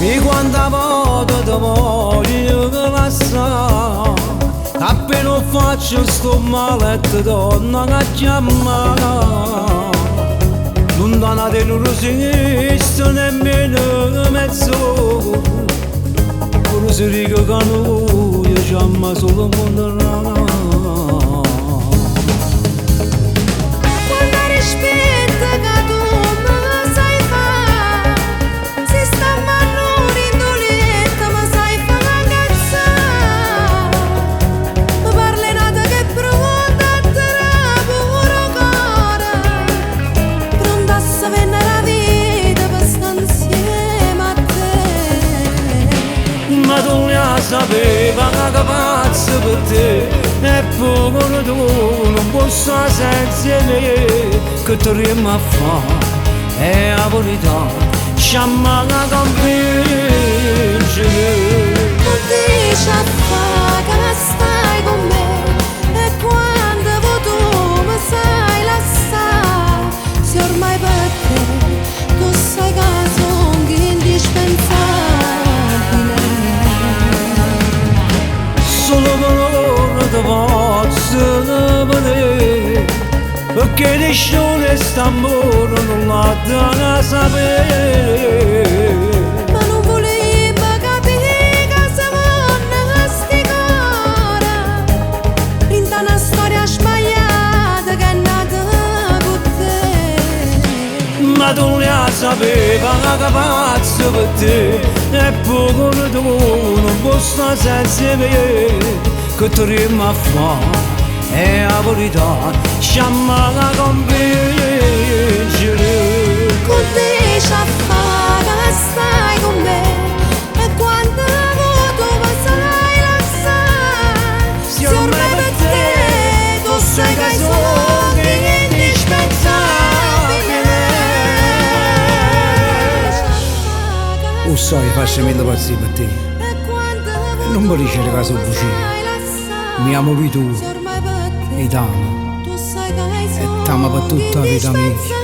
E quando voto ti voglio che passa, appena faccio sto maletto donna che chiama, lontana non resiste nemmeno mezzo, pure se dico che noi chiama solo mondo. Ma tu ne sapeva che pazzo per te, e poi tu non posso senza me, che ti rima a fare, è la verità, sciamma la convincere. Tu dici a fare che stai con me, e quando tu mi sai lasciare, se ormai per te, tu sai che sono indispensabile. Solo colore ti posso vedere, perché nessuno st'amore non l'ha da sapere. Ma non volevo capire che siamo sti cuore, rinda una storia sbagliata che è nata con te. Ma tu ne sapeva che pazzo per te, e poi tu non posso senza me, che ti rima a fare, è la verità, sciamma la convincere. Tu dici a fare che stai con me, e quando tu mi sai lasciare, se ormai per te tu sai che sono indispensabile. O sai, faccio mille pazzi per te, e non mi dice che sono vicino, mi amo più tu, e t'amo, e t'amo per tutta la vita mia.